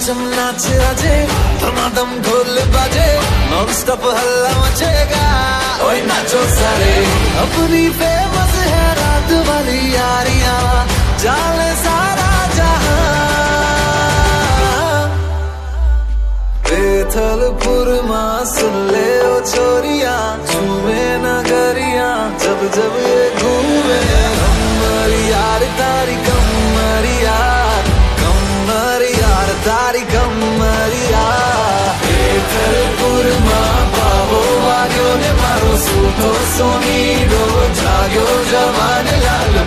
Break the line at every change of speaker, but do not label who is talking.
झमाझम नाच आजे धमाधम ढोल बाजे नॉन स्टॉप हल्ला मचेगा ओए नाचो सारे अपनी फेमस है रात वाली यारियां जाने सारा जहां बेथलपुर मां सुन ले ओ छोरियां झूमे नगरियां जब जब ये घूमे कमर यार तारी कमरिया तारी कमरिया बेथलपुर मां बाबो वाग्यो ने मारो सूतो सोनी रो जाग्यो जवान लालो